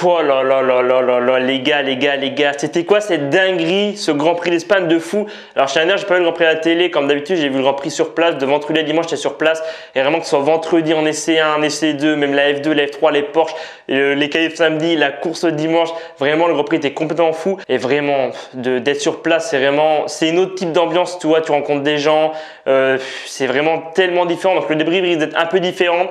Oh là là là là là là, les gars, c'était quoi cette dinguerie, ce Grand Prix d'Espagne de fou? Alors chez j'ai pas vu le Grand Prix à la télé, comme d'habitude, j'ai vu le Grand Prix sur place, de vendredi à dimanche, j'étais sur place, et vraiment que ce soit vendredi en essai 1, en essai 2, même la F2, la F3, les Porsche, les qualifs samedi, la course dimanche, vraiment le Grand Prix était complètement fou, et vraiment, d'être sur place, c'est une autre type d'ambiance, tu vois, tu rencontres des gens, c'est vraiment tellement différent, donc le débrief risque d'être un peu différent.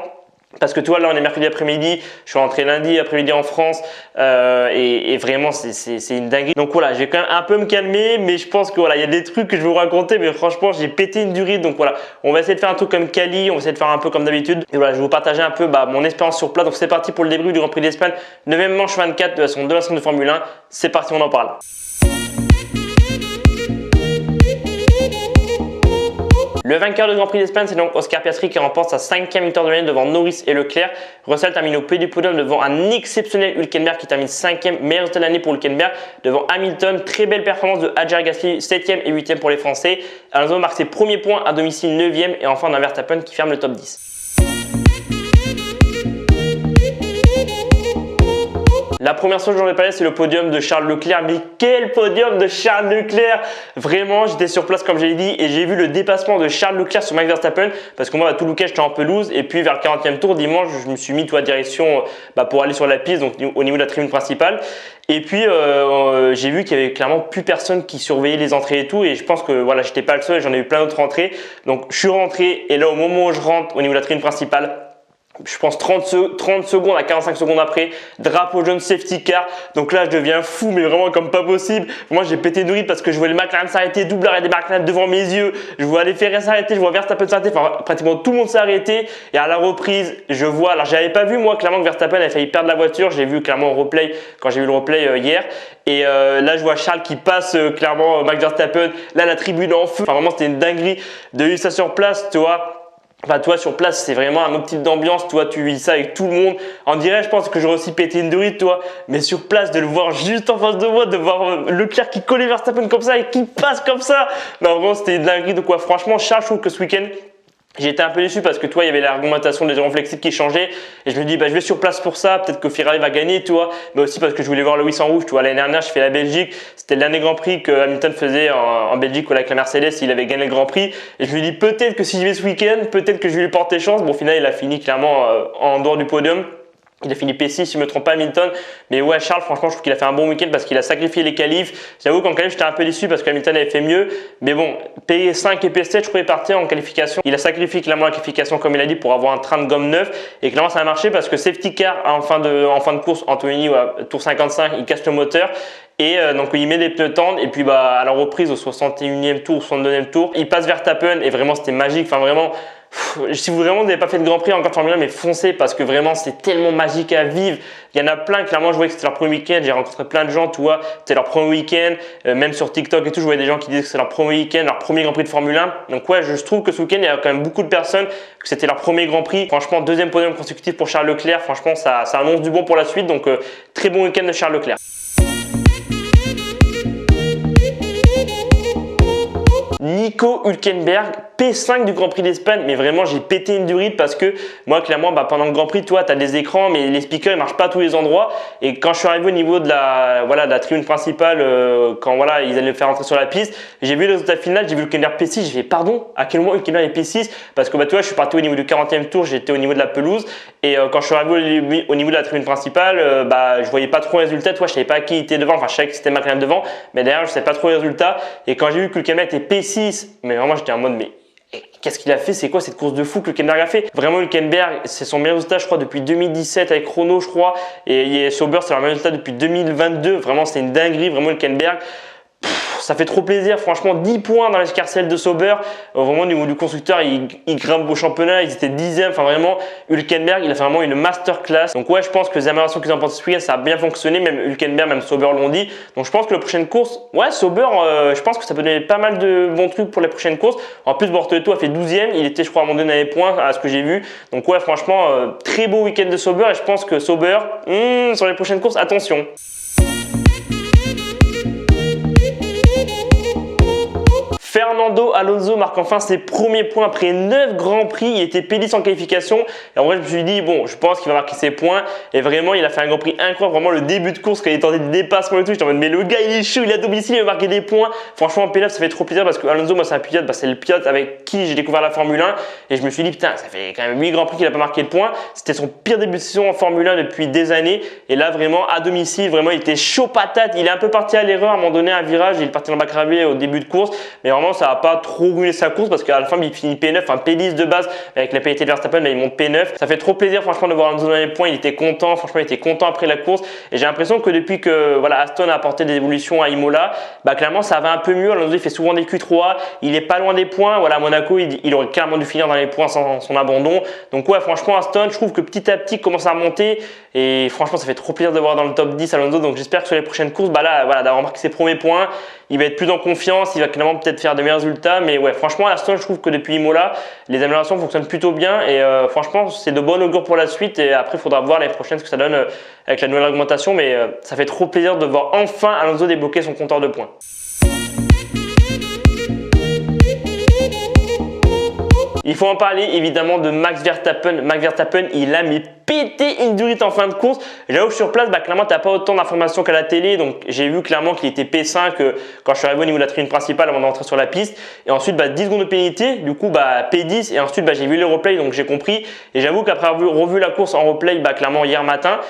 Parce que tu vois, là on est mercredi après-midi, je suis rentré lundi après-midi en France et vraiment c'est une dinguerie. Donc voilà, je vais quand même un peu me calmer, mais je pense que voilà, il y a des trucs que je vais vous raconter, mais franchement j'ai pété une durite. Donc voilà, on va essayer de faire un truc comme Cali, on va essayer de faire un peu comme d'habitude. Et voilà, je vais vous partager un peu mon expérience sur place. Donc c'est parti pour le débrief du Grand Prix d'Espagne, 9e manche 24 de la saison 2 de Formule 1. C'est parti, on en parle. Le vainqueur du Grand Prix d'Espagne, c'est donc Oscar Piastri qui remporte sa 5e victoire de l'année devant Norris et Leclerc. Russell termine au pied du podium devant un exceptionnel Hülkenberg qui termine 5e, meilleur résultat de l'année pour Hülkenberg devant Hamilton. Très belle performance de Adjar Gasly, 7e et 8e pour les Français. Alonso marque ses premiers points à domicile, 9e, et enfin on a Verstappen qui ferme le top 10. La première chose que j'en ai parlé, c'est le podium de Charles Leclerc. Mais quel podium de Charles Leclerc! Vraiment, j'étais sur place comme je l'ai dit et j'ai vu le dépassement de Charles Leclerc sur Max Verstappen parce que moi, à tout le week-end, j'étais en pelouse et puis vers le 40e tour, dimanche, je me suis mis direction pour aller sur la piste, donc au niveau de la tribune principale. Et puis, j'ai vu qu'il y avait clairement plus personne qui surveillait les entrées et tout. Et je pense que voilà, j'étais pas le seul, j'en ai eu plein d'autres entrées. Donc, je suis rentré et là, au moment où je rentre au niveau de la tribune principale, je pense 30 secondes à 45 secondes après, drapeau jaune, safety car. Donc là, je deviens fou, mais vraiment comme pas possible. Moi, j'ai pété de rire parce que je vois les McLaren s'arrêter, double arrêt des McLaren devant mes yeux. Je vois les Ferrari s'arrêter, je vois Verstappen s'arrêter. Enfin, pratiquement tout le monde s'est arrêté. Et à la reprise, je vois. Alors, j'avais pas vu moi clairement que Verstappen avait failli perdre la voiture. J'ai vu clairement au replay quand j'ai vu le replay hier. Et là, je vois Charles qui passe clairement Max Verstappen. Là, la tribune en feu. Enfin, vraiment, c'était une dinguerie de vivre ça sur place, tu vois. Enfin, toi, sur place, c'est vraiment un autre type d'ambiance. Toi, tu vis ça avec tout le monde. En direct, je pense que j'aurais aussi pété une durite, toi. Mais sur place, de le voir juste en face de moi, de voir Leclerc qui collait Verstappen comme ça et qui passe comme ça. Non, vraiment, c'était une dinguerie de quoi. Franchement, Charles, je trouve que ce week-end, j'ai été un peu déçu parce que toi, il y avait l'argumentation des grands flexibles qui changeait et je me dis, je vais sur place pour ça, peut-être que Ferrari va gagner, tu vois, mais aussi parce que je voulais voir Lewis en rouge, tu vois. L'année dernière, je fais la Belgique, c'était le dernier Grand Prix que Hamilton faisait en Belgique avec la Mercedes, il avait gagné le Grand Prix et je me dis, peut-être que si j'y vais ce week-end, peut-être que je vais lui porter chance. Bon, au final, il a fini clairement en dehors du podium. Il a fini P6, si je ne me trompe pas, Hamilton. Mais ouais, Charles, franchement, je trouve qu'il a fait un bon week-end parce qu'il a sacrifié les qualifs. J'avoue qu'en qualif, j'étais un peu déçu parce qu'Hamilton avait fait mieux. Mais bon, P5 et P7, je pouvais partir en qualification. Il a sacrifié clairement la qualification, comme il a dit, pour avoir un train de gomme neuf. Et clairement, ça a marché parce que safety car en fin de course, Antonini, tour 55, il casse le moteur. Et donc il met des pneus tendres et puis à la reprise au 61e tour, 62e tour, il passe Verstappen et vraiment c'était magique. Enfin vraiment, si vous vraiment n'avez pas fait de Grand Prix encore de Formule 1, mais foncez parce que vraiment c'est tellement magique à vivre. Il y en a plein, clairement je voyais que c'était leur premier week-end, j'ai rencontré plein de gens, tu vois, c'était leur premier week-end, même sur TikTok et tout, je voyais des gens qui disaient que c'est leur premier week-end, leur premier Grand Prix de Formule 1. Donc ouais, je trouve que ce week-end il y a quand même beaucoup de personnes que c'était leur premier Grand Prix. Franchement, deuxième podium consécutif pour Charles Leclerc, franchement ça annonce du bon pour la suite. Donc très bon week-end de Charles Leclerc. Nico Hülkenberg, P5 du Grand Prix d'Espagne, mais vraiment j'ai pété une durite parce que moi clairement pendant le Grand Prix, toi tu as des écrans mais les speakers ils marchent pas à tous les endroits et quand je suis arrivé au niveau de la tribune principale, quand ils allaient me faire entrer sur la piste, j'ai vu le résultat final, j'ai vu Hülkenberg P6, j'ai fait pardon, à quel moment Hülkenberg est P6 parce que tu vois je suis parti au niveau du 40e tour, j'étais au niveau de la pelouse et quand je suis arrivé au niveau de la tribune principale, je voyais pas trop les résultats, toi je savais pas qui était devant, enfin je savais que c'était McLaren devant, mais derrière je savais pas trop les résultats et quand j'ai vu que Hülkenberg était P6, mais vraiment j'étais en mode mais qu'est-ce qu'il a fait? C'est quoi cette course de fou que Hülkenberg a fait? Vraiment, Hülkenberg, c'est son meilleur résultat, je crois, depuis 2017 avec Renault, je crois. Et Sauber, c'est leur meilleur résultat depuis 2022. Vraiment, c'est une dinguerie. Vraiment, Hülkenberg. Ça fait trop plaisir, franchement 10 points dans l'escarcelle de Sauber, vraiment au niveau du constructeur il grimpe au championnat, ils étaient 10e, enfin vraiment Hülkenberg il a fait vraiment une masterclass. Donc ouais je pense que les améliorations qu'ils ont apportées ce week-end ça a bien fonctionné, même Hülkenberg, même Sauber l'ont dit. Donc je pense que la prochaine course, ouais Sauber je pense que ça peut donner pas mal de bons trucs pour les prochaines courses. En plus Bortoleto a fait 12e, il était je crois à un moment donné dans les points à ce que j'ai vu. Donc ouais franchement très beau week-end de Sauber et je pense que Sauber sur les prochaines courses attention. Fernando Alonso marque enfin ses premiers points après 9 grands prix. Il était P10 en qualification. Et en vrai, je me suis dit, bon, je pense qu'il va marquer ses points. Et vraiment, il a fait un grand prix incroyable. Vraiment, le début de course, quand il tentait des dépassements et tout, j'étais en mode, mais le gars, il est chaud, il est à domicile, il va marquer des points. Franchement, en P9, ça fait trop plaisir parce que Alonso, moi, c'est un pilote, c'est le pilote avec qui j'ai découvert la Formule 1. Et je me suis dit, putain, ça fait quand même 8 grands prix qu'il n'a pas marqué de points. C'était son pire début de saison en Formule 1 depuis des années. Et là, vraiment, à domicile, vraiment, il était chaud patate. Il est un peu parti à l'erreur à un moment donné, un virage. Il est parti dans le bac gravé au début de course. Mais vraiment, ça n'a pas trop roulé sa course parce qu'à la fin, il finit P9, enfin P10 de base. Avec la pénalité de Verstappen, mais il monte P9. Ça fait trop plaisir, franchement, de voir Alonso dans les points. Il était content. Franchement, il était content après la course. Et j'ai l'impression que depuis que voilà, Aston a apporté des évolutions à Imola, clairement, ça va un peu mieux. Alonso, il fait souvent des Q3. Il est pas loin des points. Voilà, à Monaco, il aurait clairement dû finir dans les points sans son abandon. Donc, ouais, franchement, Aston, je trouve que petit à petit, il commence à remonter. Et franchement, ça fait trop plaisir de voir dans le top 10 Alonso. Donc, j'espère que sur les prochaines courses, là, voilà, d'avoir marqué ses premiers points, il va être plus en confiance. Il va clairement peut-être faire de meilleurs résultats. Mais ouais, franchement, Aston, je trouve que depuis Imola, les améliorations fonctionnent plutôt bien. Et franchement, c'est de bon augure pour la suite. Et après, il faudra voir l'année prochaine ce que ça donne avec la nouvelle augmentation. Mais ça fait trop plaisir de voir enfin Alonso débloquer son compteur de points. Il faut en parler évidemment de Max Verstappen. Max Verstappen, il a pété une durite en fin de course. J'avoue que sur place, clairement, tu n'as pas autant d'informations qu'à la télé. Donc, j'ai vu clairement qu'il était P5 quand je suis arrivé au niveau de la tribune principale avant d'entrer sur la piste. Et ensuite, 10 secondes de pénalité. Du coup, P10. Et ensuite, j'ai vu les replays, donc j'ai compris. Et j'avoue qu'après avoir revu la course en replay, clairement, hier matin,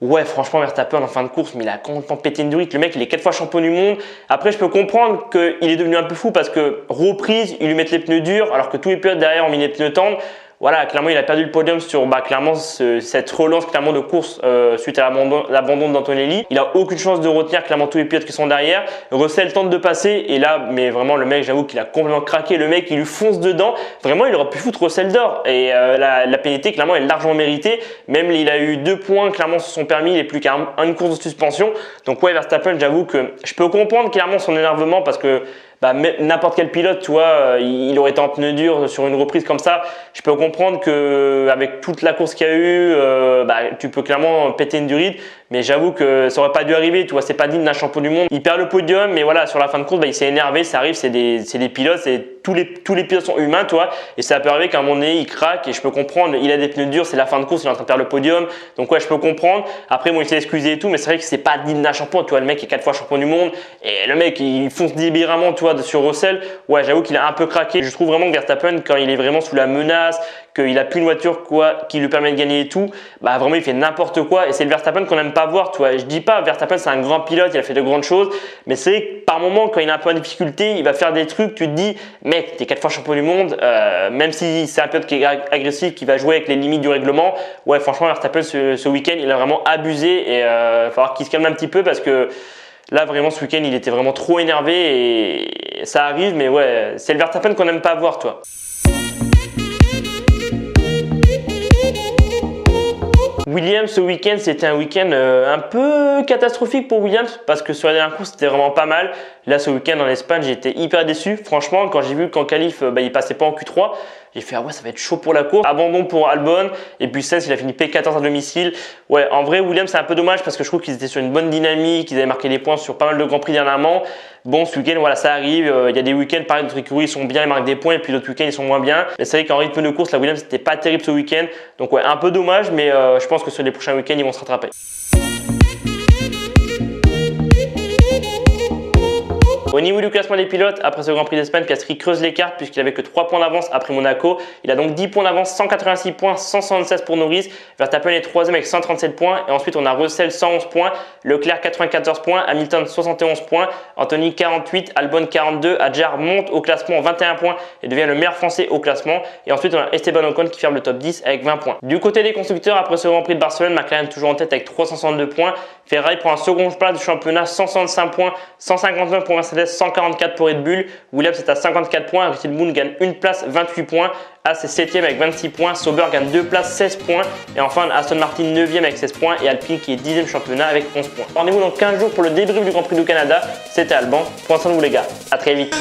ouais, franchement, Verstappen en fin de course, mais il a complètement pété une durite. Le mec, il est 4 fois champion du monde. Après, je peux comprendre qu'il est devenu un peu fou parce que reprise, ils lui mettent les pneus durs alors que tous les pilotes derrière ont mis les pneus tendres. Voilà, clairement, il a perdu le podium sur clairement cette relance clairement de course suite à l'abandon d'Antonelli. Il a aucune chance de retenir clairement tous les pilotes qui sont derrière. Russell tente de passer et là, mais vraiment le mec, j'avoue qu'il a complètement craqué. Le mec, il lui fonce dedans. Vraiment, il aurait pu foutre Russell d'or. Et la pénalité, clairement, est largement méritée. Même il a eu 2 points clairement sur son permis. Il est plus qu'à une course de suspension. Donc ouais, Verstappen, j'avoue que je peux comprendre clairement son énervement parce que n'importe quel pilote, tu vois, il aurait été en pneu dur sur une reprise comme ça. Je peux comprendre que avec toute la course qu'il y a eu, tu peux clairement péter une durite. Mais j'avoue que ça aurait pas dû arriver, tu vois, c'est pas digne d'un champion du monde. Il perd le podium, mais voilà, sur la fin de course, il s'est énervé, ça arrive, c'est des pilotes, tous les pilotes sont humains, tu vois, et ça peut arriver qu'à un moment donné, il craque, et je peux comprendre, il a des pneus durs, c'est la fin de course, il est en train de perdre le podium, donc ouais, je peux comprendre. Après, bon, il s'est excusé et tout, mais c'est vrai que c'est pas digne d'un champion, tu vois, le mec est 4 fois champion du monde, et le mec, il fonce délibérément, tu vois, sur Russell. Ouais, j'avoue qu'il a un peu craqué. Je trouve vraiment que Verstappen, quand il est vraiment sous la menace, qu'il a plus une voiture qui lui permet de gagner et tout, vraiment il fait n'importe quoi, et c'est le Verstappen qu'on n'aime pas voir, tu vois. Je dis pas Verstappen c'est un grand pilote, il a fait de grandes choses, mais c'est que par moment quand il est un peu en difficulté, il va faire des trucs, tu te dis mec, t'es 4 fois champion du monde, même si c'est un pilote qui est agressif, qui va jouer avec les limites du règlement. Ouais, franchement Verstappen ce week-end il a vraiment abusé et il va falloir qu'il se calme un petit peu parce que là vraiment ce week-end il était vraiment trop énervé et ça arrive, mais ouais, c'est le Verstappen qu'on n'aime pas voir, toi. Williams ce week-end, c'était un week-end un peu catastrophique pour Williams parce que sur la dernière course c'était vraiment pas mal. Là ce week-end en Espagne j'étais hyper déçu. Franchement quand j'ai vu qu'en qualif il passait pas en Q3, j'ai fait ah ouais ça va être chaud pour la course. Abandon pour Albon et puis Sainz il a fini P14 à domicile. Ouais en vrai Williams c'est un peu dommage parce que je trouve qu'ils étaient sur une bonne dynamique, ils avaient marqué des points sur pas mal de grands prix dernièrement. Bon ce week-end voilà ça arrive, il y a des week-ends pareil d'autres écuries ils sont bien, ils marquent des points et puis d'autres week-ends ils sont moins bien. Mais c'est vrai qu'en rythme de course la Williams c'était pas terrible ce week-end. Donc ouais un peu dommage mais je pense que sur les prochains week-ends ils vont se rattraper. Au niveau du classement des pilotes, après ce Grand Prix d'Espagne, Piastri creuse l'écart puisqu'il avait que 3 points d'avance après Monaco. Il a donc 10 points d'avance, 186 points, 176 pour Norris. Verstappen est 3e avec 137 points. Et ensuite, on a Russell 111 points, Leclerc 94 points, Hamilton 71 points, Anthony 48, Albon 42. Adjar monte au classement 21 points et devient le meilleur français au classement. Et ensuite, on a Esteban Ocon qui ferme le top 10 avec 20 points. Du côté des constructeurs, après ce Grand Prix de Barcelone, McLaren toujours en tête avec 362 points. Ferrari prend un second place du championnat, 165 points, 159 pour Mercedes, 144 pour Red Bull. Williams est à 54 points, Red Bull gagne une place, 28 points. As est 7e avec 26 points, Sauber gagne 2 places, 16 points. Et enfin Aston Martin 9e avec 16 points et Alpine qui est 10e championnat avec 11 points. Rendez-vous dans 15 jours pour le débrief du Grand Prix du Canada. C'était Alban. Prenez soin de vous les gars. À très vite.